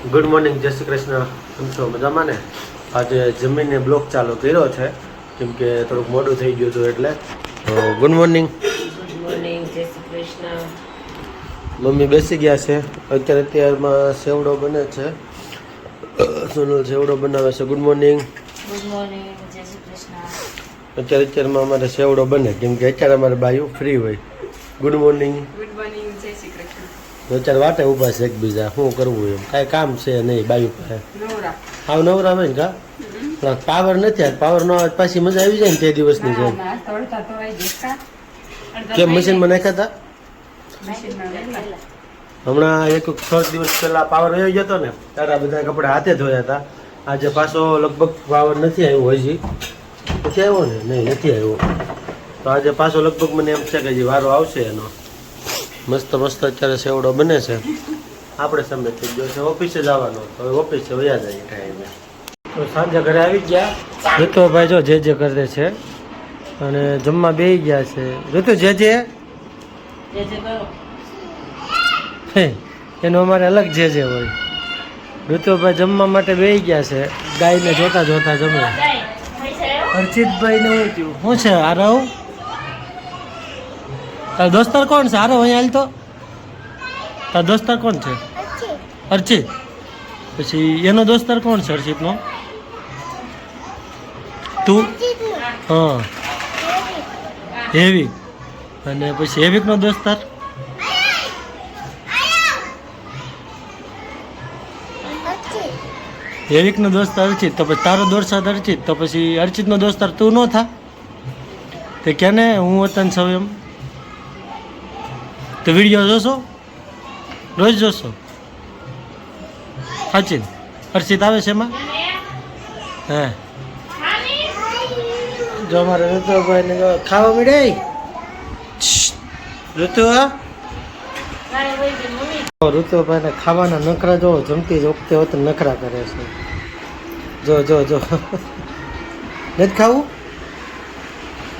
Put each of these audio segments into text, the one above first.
Good morning, જય શ્રી કૃષ્ણ. કેમ છો? મજામાં ને? આજે જમીને બ્લોગ ચાલુ કર્યો છે કેમ કે થોડુંક મોડું થઈ ગયું હતું એટલે. તો ગુડ મોર્નિંગ. ગુડ મોર્નિંગ, જય શ્રી કૃષ્ણ. મમ્મી બેસી ગયા છે. અત્યારમાં સેવડો બને છે. સોનલ સેવડો બનાવે છે. Good morning. ગુડ મોર્નિંગ, જય શ્રી કૃષ્ણ. અત્યારમાં અમારે સેવડો બને કેમ કે અત્યારે અમારે બાયું ફ્રી હોય. Good morning. ગુડ મોર્નિંગ, જય શ્રી કૃષ્ણ. અત્યારે વાટે ઊભા છે એકબીજા, શું કરવું એમ કાંઈ કામ છે નહીં બાયું પાસે. નવરા. હાવ નવરા હોય ને કા? પણ પાવર નથી આજ. પાવર ન આવે પાછી મજા આવી જાય ને તે દિવસની જેમ. કેમ મશીનમાં નાખ્યા હતા? હમણાં એક 6 દિવસ પહેલા પાવર આવી ગયો હતો ને ત્યારે આ બધા કપડા હાથે ધોયા હતા. આજે પાછો લગભગ પાવર નથી આવ્યો હજી. પછી આવ્યો ને? નહીં, નથી આવ્યો. તો આજે પાછો લગભગ મને એમ છે કે હજી વારો આવશે એનો. મસ્ત મસ્ત અત્યારે સેવડો બને છે. આપણે સમય થઈ ગયો છે ઓફિસે જવાનો. હવે ઓફિસે વયા જાય ટાઈમે. તો સાંજે ઘરે આવી ગયા. ઋતુ ભાઈ જો જે કરે છે અને જમવા બેસી ગયા છે. ઋતુ જે કરો. એનો અમારે અલગ જે હોય. ઋતુભાઈ જમવા માટે બેસી ગયા છે. ગાયને જોતા જોતા જમે. હર્ષિતભાઈ ને શું થયું? શું છે આરવ? તારો દોસ્તાર કોણ છે આરવ? અહીંયા હાલ તો. તારો દોસ્તાર કોણ છે? હર્ષિત. પછી એનો દોસ્તાર કોણ છે હર્ષિતનો? તું? હા, હેવી. અને પછી હેવિકનો દોસ્તાર? હેવિકનો દોસ્તાર અર્ચિત. તો પછી તારો દોસ્તાર અર્ચિત. તો પછી અર્ચિતનો દોસ્તાર તું ન થા? તે કે ને હું વતન છું એમ. તો વિડીયો જોશો? રોજ જોશો? સાચી અર્ચિત આવે છે એમાં? હે, જો અમારે ઋતુભાઈ ને ખાવા મળે. ઋતુભાઈ ને ખાવાના નખરા જો જમતી વખતે હોત નખરા કરે છે. જો નથી ખાવું?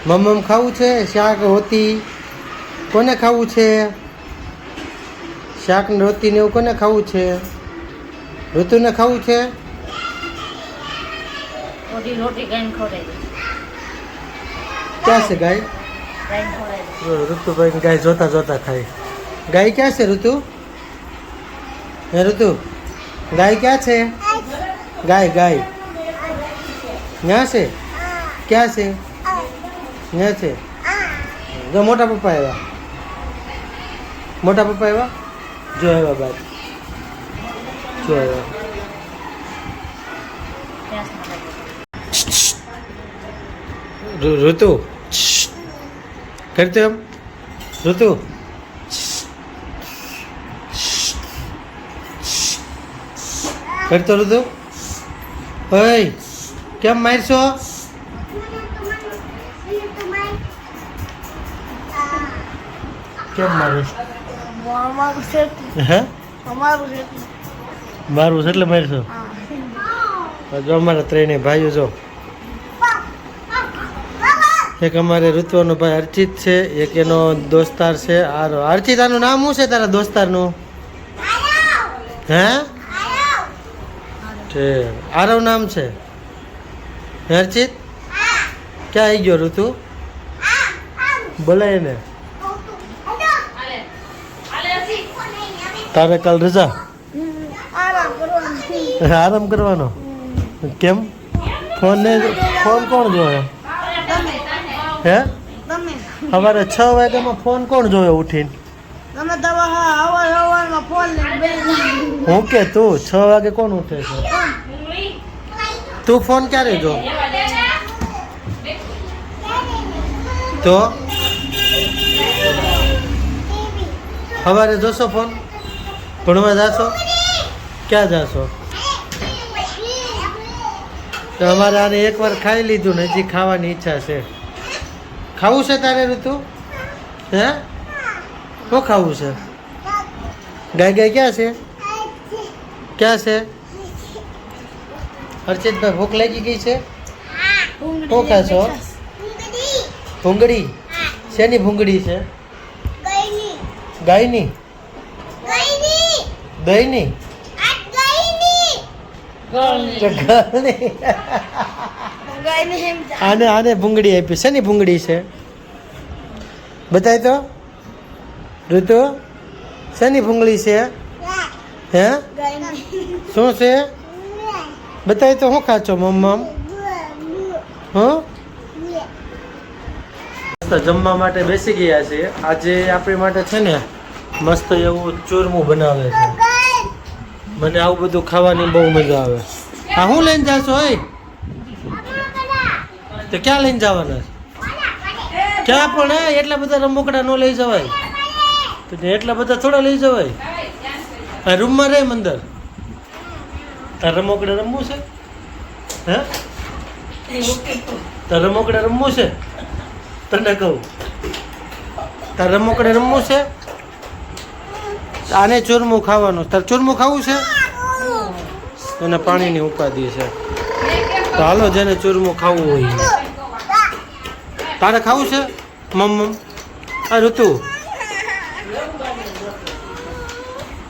મમ્મ ખાવું છે? શાક રોટી કોને ખાવું છે? શાક ને રોટી ને એવું કોને ખાવું છે? ઋતુને ખાવું છે? રોટી ગાયને ખવડાવી. ક્યાં છે ગાય? ગાયને ખવડાવી. ઋતુભાઈ ગાય જોતા જોતા ખાય. ગાય ક્યાં છે ઋતુ? હે ઋતુ, ગાય ક્યાં છે? ગાય ત્યાં છે? ક્યાં છે? ત્યાં છે. જો મોટા પપ્પા આવ્યા. મોટા પપ્પા આવ્યા. જો આવ્યા બાદ. જો આવ્યા. ઋતુ કરતો એમ. ઋતુ કરતો. ઋતુ ઓય કેમ મારશો? કેમ મારું? હે, મારું છે એટલે મારશો? જો અમારા ત્રણેય ભાઈઓ જો. એક અમારે ઋતુનો ભાઈ અર્ચિત છે, એક એનો દોસ્તાર છે આરો. અર્ચિત, આનું નામ શું છે તારા દોસ્તારનું? હે, આરવ નામ છે. હર્ષિત ક્યાં આવી ગયો? ઋતુ બોલાય ને. તારે કાલ રજા? આરામ કરવાનો? કેમ? ફોન કોણ જોવે? હે, સવારે 6 વાગ્યામાં ફોન કોણ જોવે ઉઠીને? હું કે તું 6 વાગે કોણ ઉઠે છે? તું ફોન ક્યારે જો? તો સવારે જોશો ફોન? ભણવા જાશો? ક્યાં જાશો? તો અમારે આને એકવાર ખાઈ લીધું ને હજી ખાવાની ઈચ્છા છે. ખાવું છે તારે ઋતુ? હે, શું ખાવું છે? ગાય ક્યાં છે? ક્યાં છે? હર્ષિતભાઈ ભૂખ લાગી ગઈ છે? શું ખાશો? ભૂંગળી? શેની ભૂંગળી છે? ગાયની? દહીંની? ઘરની. આને ભૂંગળી આપી છે ને ભૂંગળી છે બતાય તો ઋતુ શેની ભૂંગળી છે હે શું છે બતાય તો શું ખાચો મમ્મ હું જમવા માટે બેસી ગયા છે આજે આપણી માટે છે ને મસ્ત એવું ચૂરમું બનાવે છે મને આવું બધું ખાવાની બહુ મજા આવે આ હું લઈને જાશો હોય તો ક્યાં લઈને જવાના ક્યાં પણ એટલા બધા રમકડા ન લઈ જવાય તો એટલા બધા થોડા લઈ જવાય આ રૂમમાં રહે અંદર તાર રમકડા રમવું છે હે તાર રમકડા રમવું છે તને કહું તાર રમકડે રમવું છે આને ચૂરમું ખાવાનું તાર ચૂરમું ખાવું છે એને પાણીની ઉપાધિ છે તો હાલો જેને ચૂરમું ખાવું હોય તારે ખાવું છે મમ્મ આ ઋતુ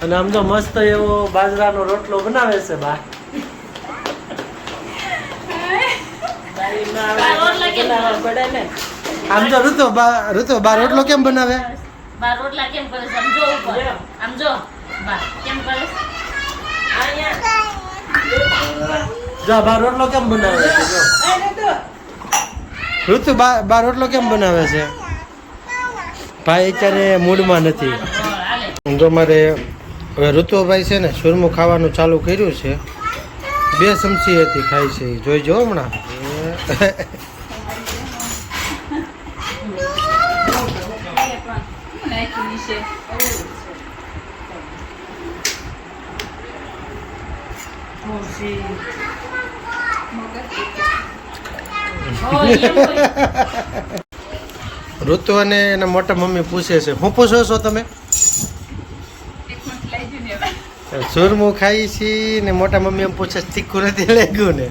અને આમ તો મસ્ત એવો બાજરાનો રોટલો બનાવે છે બા આમ તો ઋતુ બા રોટલો કેમ બનાવે બા રોટલા કેમ કરે છે સમજો ઉપર સમજો બા કેમ કરે જો બા રોટલો કેમ બનાવે છે જો ઋતુ બા રોટલો કેમ બનાવે છે ભાઈ અત્યારે મૂડમાં નથી તો મારે હવે ઋતુભાઈ છે ને સુરમું ખાવાનું ચાલુ કર્યું છે 2 ચમચી હતી ખાય છે જોઈ જો હમણાં ઋતુ અને એના મોટા મમ્મી પૂછે છે શું પૂછો છો તમે સુરમું ખાઈ છી ને મોટા મમ્મી એમ પૂછે તીખું નથી લાગ્યું ને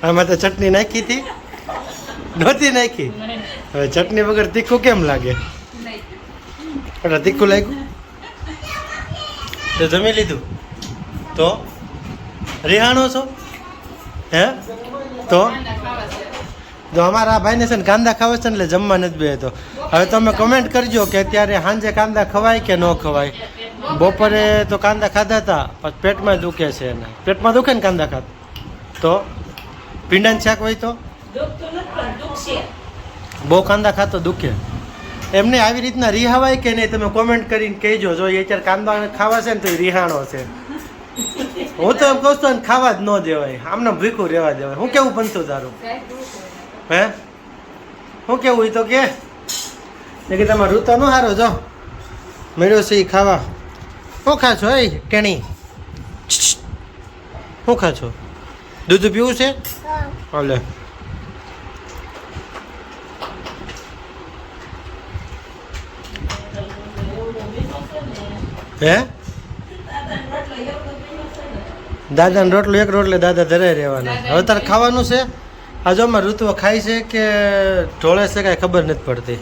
આમાં તો ચટણી નાખી હતી નહોતી નાખી હવે ચટણી વગર તીખું કેમ લાગે એટલે તીખું લાગ્યું તો જમી લીધું તો રિહાણો છો હે તો જો અમારા ભાઈને છે ને કાંદા ખાવા છે ને એટલે જમવા નથી બેસતો હવે તમે કમેન્ટ કરજો કે અત્યારે સાંજે કાંદા ખવાય કે ન ખવાય બપોરે તો કાંદા ખાધા હતા પછી પેટમાં દુખે છે એને પેટમાં દુખે ને કાંદા ખાત તો ભીંડાનું શાક હોય તો બહુ કાંદા ખાતો દુખે એમને આવી રીતના રિહાવાય કે નહીં તમે કોમેન્ટ કરીને કહેજો જો એ અત્યારે કાંદા ખાવા છે ને તો એ રિહાણો છે હું તો એમ કહું છું ખાવા જ ન દેવાય આમને ભીખું રહેવા દેવાય હું કેવું બનતું તારું હે શું કેવું એ તો કે તમારે ઋતો ન હારો જો મેળ્યો છે એ ખાવા શું ખાશો એ કેણી શું ખાશો દૂધ પીવું છે હાલે હે દાદાનો રોટલો એક રોટલે દાદા ધરે રહેવાના હવે તારે ખાવાનું છે આ જો અમારે ઋતુઓ ખાય છે કે ઢોળે છે કાંઈ ખબર નથી પડતી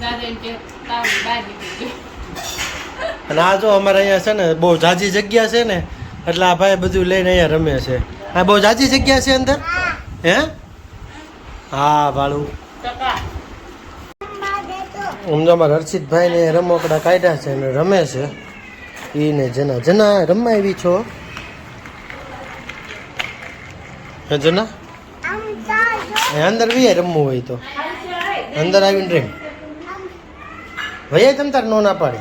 અને આ જો અમારે અહીંયા છે ને બહુ ઝાઝી જગ્યા છે ને એટલે આ ભાઈ બધું લઈને અહીંયા રમે છે આ બહુ ઝાઝી જગ્યા છે અંદર હે હા ભાડું આમ તો અમારા હર્ષિતભાઈ ને રમકડા કાઢ્યા છે અને રમે છે એને જના રમવા આવી છો હે જના અંદર વી રમવું હોય તો અંદર આવીને રેમ ભૈયા તમ તાર નો ના પાડે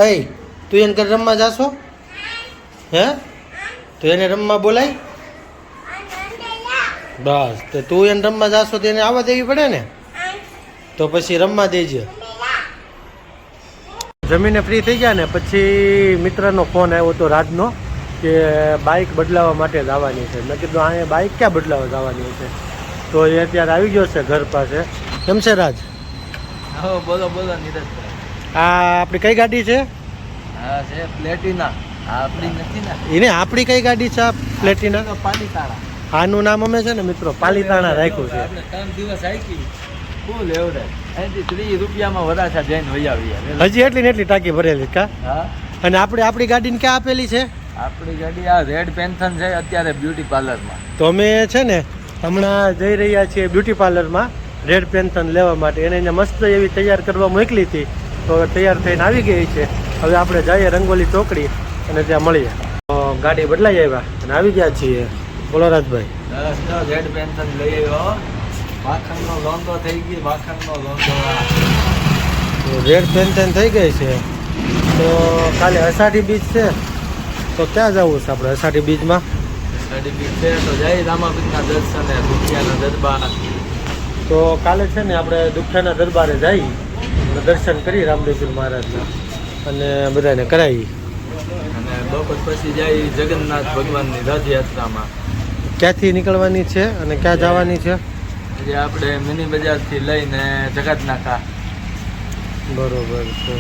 એ તું એને ઘર રમવા જાશો હે તો એને રમવા બોલાય બસ તો તું એને રમવા જાશો તો એને આવવા દેવી પડે ને તો પછી રમવા દેજે જમીને ફ્રી થઈ ગયા ને પછી મિત્રનો ફોન આવ્યો હતો રાજનો કે બાઇક બદલાવવા માટે જ આવવાની છે મેં કીધું આ બાઇક ક્યાં બદલાવવા જવાની છે તો એ અત્યારે આવી ગયો છે ઘર પાસે કેમ છે રાજ બોલો બોલો નીરજભાઈ આ આપણી કઈ ગાડી છે હા છે પ્લેટિના આપણી નથી ને એને આપણી કઈ ગાડી છે આ પ્લેટિના તો પાલીતાણા આનું નામ અમે છે ને મિત્રો પાલીતાણા રાખ્યું છે આપણે 3 દિવસ આકી ફૂલ એવરેજ અહીંથી 30 રૂપિયામાં વરાછા જઈને વહી આવીએ હજી એટલી ને એટલી ટાંકી ભરેલી કા હા અને આપણે આપણી ગાડીને ક્યાં આપેલી છે આપણી ગાડી આ રેડ પેન્શન છે અત્યારે બ્યુટી પાર્લરમાં. તો અમે છે ને હમણાં જઈ રહ્યા છીએ બ્યુટી પાર્લરમાં રેડ પેન્શન લેવા માટે. એને અહીંયા મસ્ત એવી તૈયાર કરવા મોકલી હતી, તો હવે તૈયાર થઈને આવી ગઈ છે. હવે આપણે જઈએ રંગોલી ચોકડી અને ત્યાં મળીએ. તો ગાડી બદલાઈ આવ્યા અને આવી ગયા છીએ. બોલો રાજભાઈ. રેડ પેન્શન લઈ આવ્યો. માખણનો લોંદો થઈ ગયો, માખણનો લોંદો. રેડ પેન્શન થઈ ગઈ છે. તો કાલે અષાઢી બીજ છે, તો ક્યાં જવું છે આપણે અષાઢી બીજમાં? ગાડી બી છે તો જય રામાપીરના દર્શને, દુખિયાના દરબાર. તો કાલે છે ને આપણે દુખ્યાના દરબારે જઈ અને દર્શન કરી રામદેવપીર મહારાજના અને બધાને કરાવી. અને બપોર પછી જાય જગન્નાથ ભગવાનની રથયાત્રામાં. ક્યાંથી નીકળવાની છે અને ક્યાં જવાની છે? જે આપણે મિની બજારથી લઈને જગતનાકા. બરોબર છે.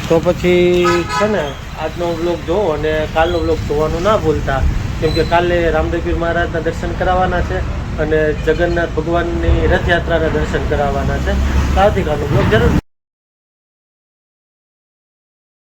તો પછી છે ને આજનો વ્લોગ જોવો અને કાલનો વ્લોગ જોવાનું ના ભૂલતા, કેમ કે કાલે રામદેવપીર મહારાજના દર્શન કરાવવાના છે અને જગન્નાથ ભગવાનની રથયાત્રાના દર્શન કરાવવાના છે. આવતીકાલનો વ્લોગ જરૂર